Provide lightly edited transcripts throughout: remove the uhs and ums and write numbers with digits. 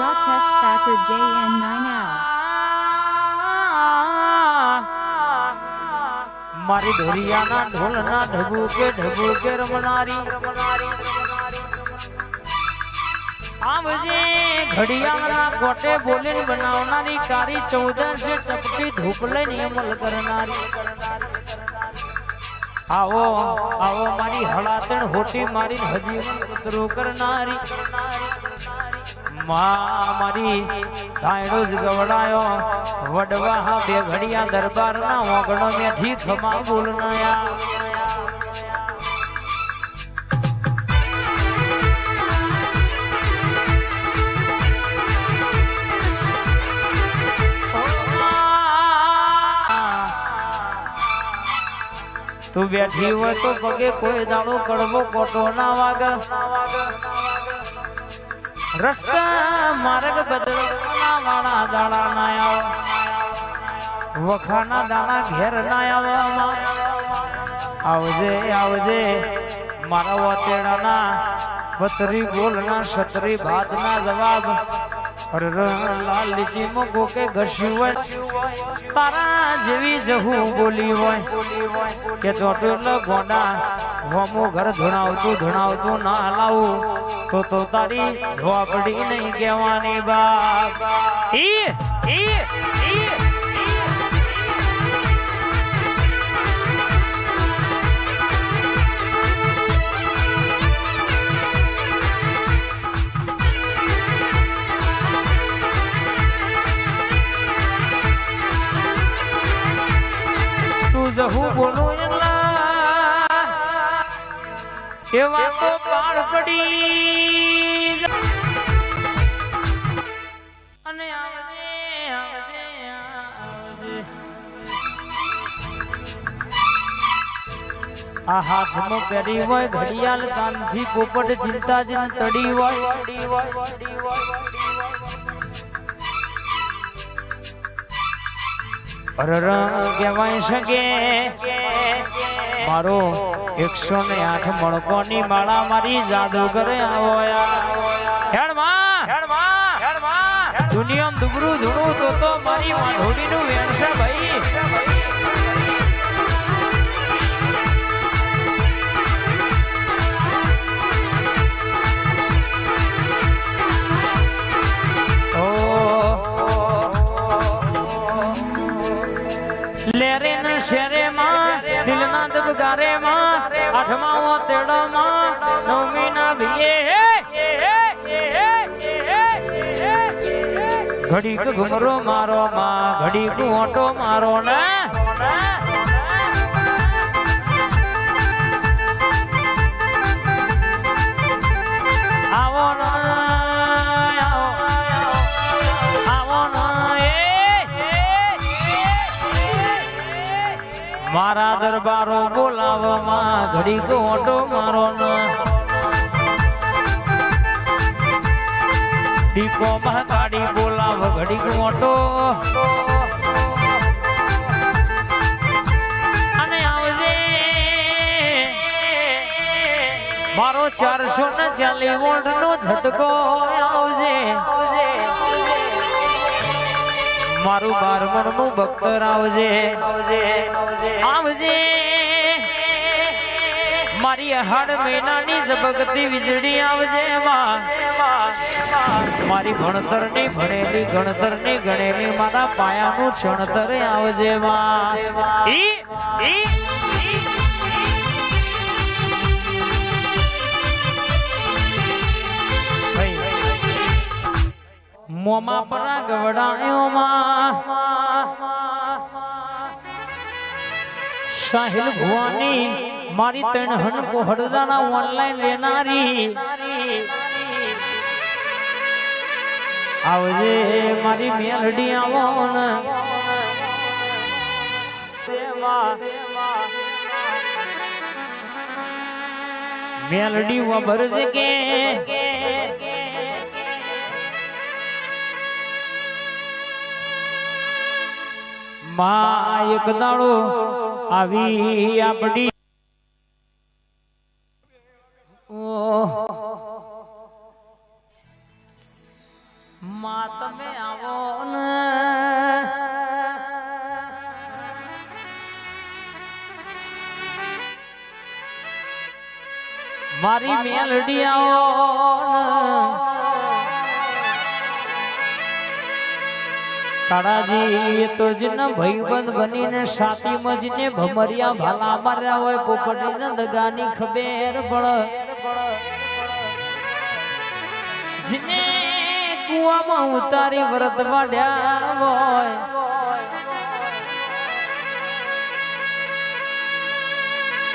broadcast stacker JN9L. મારી ઢોલિયાના ઢોલના ઢબુકે રમનારી આવજે ઘડિયાળના કોટે બોલીને બનાવનારી કારી 14 ટપકી ધૂપ લઈને અમલ કરનારી આવો આવો મારી હળાતણ હોટી મારી હજીવન કતરો કરનારી મારી ધાયડો જ ગવડાયો વડવા હા બે ઘડિયા દરબારના ઓગણો મેથી ખમા બોલનાયા તું બેઠી હોય તો પગે કોઈ દાડો કડવો કોટો ના વાગ રસ્તા માર્ગ બદલવાના વાળા દાડા ના આવ વખાના દાણા ઘેર ના આવવામાં આવજે આવજે મારા વતેડાના પતરી બોલના છત્રી ભાતના જવાબ લાલજી મોકો કે ઘસ્યું હોય તારા જેવી જહું બોલી હોય કે ચોટલો ગોડા હોમો ઘર ધણાવતું ના લાવું તો તારી ઝોપડી નહીં કહેવાની બાપ હું બોલું એવા તો પાળ પડી અને આ હાથમાં પહેરી હોય ઘડિયાળ કાનથી પોપટ ચિંતા જીન તડી હોય કહેવાય શકે મારો 108 મણકોની માળા મારી જાદુગરે આવ્યા દુનિયા દુબરું ધૂણું તો મારી માઢોડીનું વેણ છે ભાઈ દિલના દબગારે માં આઠમા તેડામાં નવમીના ભીએ ઘડીક ઘુમરો મારો માં ઘડીક ઓટો મારો ને આવો મારા દરબારો બોલાવવામાં ઘડી ઓટો મારો દીપો મહાકાળી બોલાવ ઘડી ઓટો અને આવજે મારો 440 વોલ્ટ નો ઝટકો આવજે મારું 12 નું ભક્તર આવજે મારી 18 મહિનાની ઝબકતી વીજળી આવજે મારી ભણતરની ભણેલી ગણતરની ગણેલી મારા પાયાનું છણતર આવજે મોમાં પરા ગવડાયો સાહિલ ભુવાની મારી 3 હણકો હળદાના ઓનલાઈન લેનારી આવજે મારી મેલડી આવો ને મેલડી વબરજે કે માં એક દાડો આવી આપડી માં તમે આવો ને મારી મેલડી આવો તારાજી તો જન ભાઈબંધ બનીને સાતી મજીને ભમરિયા ભાલા માર્યા હોય પોપટીને દગાની ખબર પડે જીને કુવામાં ઉતારી વ્રત વાડ્યા હોય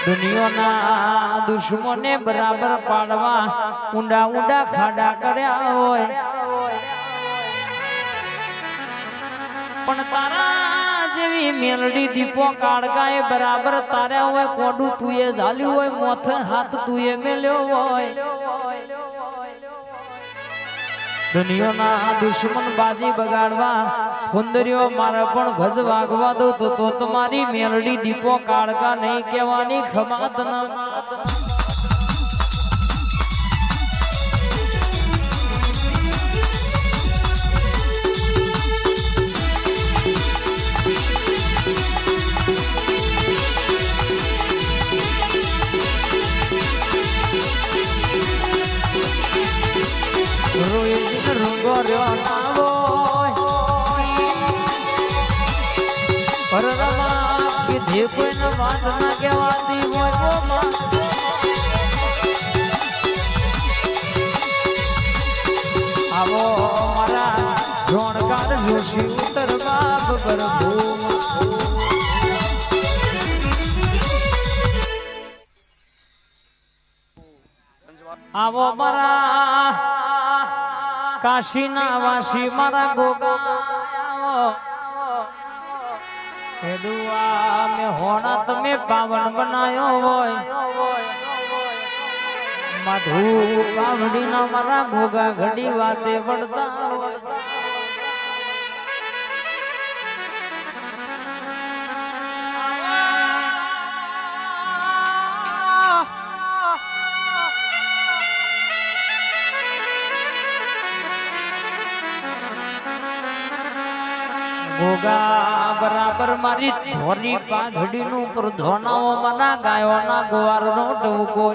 દુનિયાના દુશ્મને બરાબર પાડવા ઊંડા ઊંડા ખાડા કર્યા હોય પણ તારા જેવી મેલડી દીપો કાળકાએ બરાબર તાર્યા હોય કોડું તુંએ ઝાલ્યું હોય મોથે હાથ તુંએ મેલ્યો હોય દુનિયાના દુશ્મન બાજી બગાડવા સુંદરીઓ મારે પણ ગજ વાગવા દો તો તમારી મેલડી દીપો કાળકા નહીં કહેવાની ખમાત ના વાત ના કહેવાતી હોય આવો મારા જોણકાર જોશી ઉત્તર બાપ પ્રભુ આવો મારા કાશીના વાસી મારા ગોગા હેડુઆ મે હોણા તમે પાવન બનાયો હોય માધુ પાવડીના મારા ગોગા ઘડી વાતે વળતા હોય ગોગા બરાબર મારી ધોની પાઘડી નું પ્રધોનાઓ મના ગાયો ના ગોવાર નો ડોકો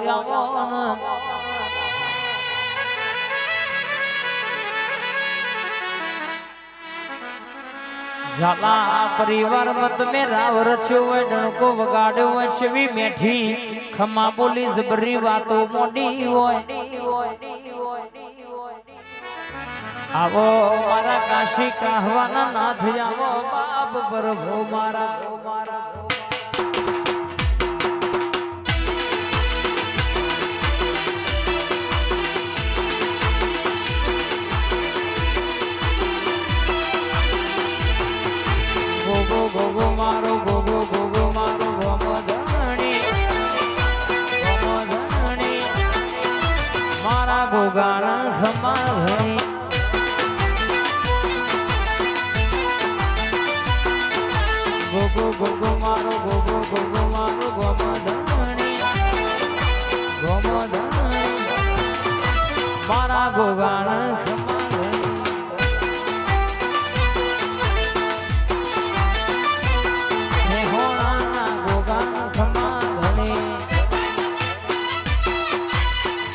ઝાલા પરિવાર મત મે રાવ રચ્યો હોય ડણકો વગાડ્યો હોય છવી મેઠી ખમા બોલી જબરી વાતો મોડી હોય આવો મારા કાશી કહવાના નાથ આવો બાપ પ્રભુ મારા ગોગો ગોગો મારો ગોગો ગોગો મારો ગોમધણી મારા ગોગાના ખમા ઘણી ગોગો ગોગો મારો ગોગો ગોગો મારો ગોમધણી મારા ગોગાના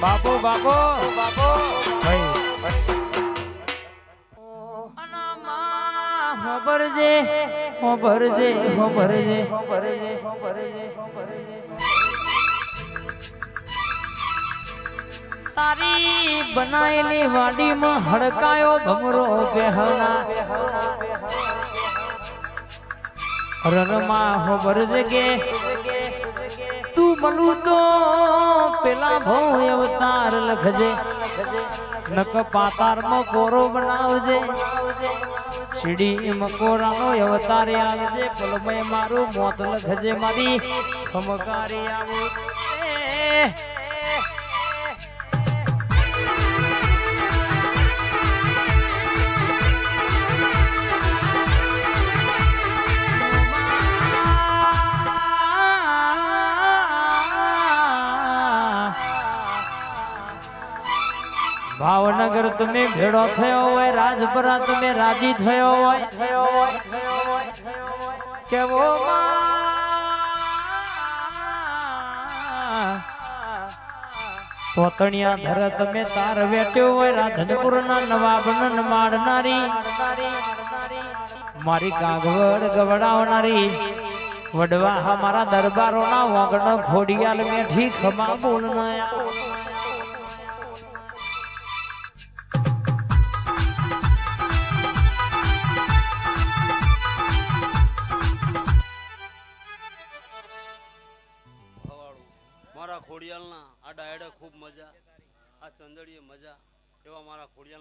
બાપો બાપો બાપો હોબરજે હોબરજે હોબરજે હોબરજે તારી બનાયેલી વાડીમાં હડકાયો ભમરો બેહના રણમાં હોબરજે કે તું મળું તો પેલા ભો અવતાર લખજે નક પાતારમાં કોરો બનાવજે સીડી મકોરાનો અવતારે આવજે પલમય મારું મોત લખજે મારી ખમકારી આવો ભાવના ભાવનગર તમે ભેળો થયો હોય, રાજપરા તમે રાજી થયો હોય, કેવો પોતણિયા ધર તમે તાર વેટ્યો હોય, રાધનપુર ના નવાબ મારનારી મારી કાગવડ ગવડાવનારી વડવા મારા દરબારો ના વગણ ખોડિયાલ મેઠી ખમા બોલનાયા મારા ખોડિયાલના આ ડાયડા ખૂબ મજા, આ ચંદડીએ મજા, એવા મારા ખોડિયાલના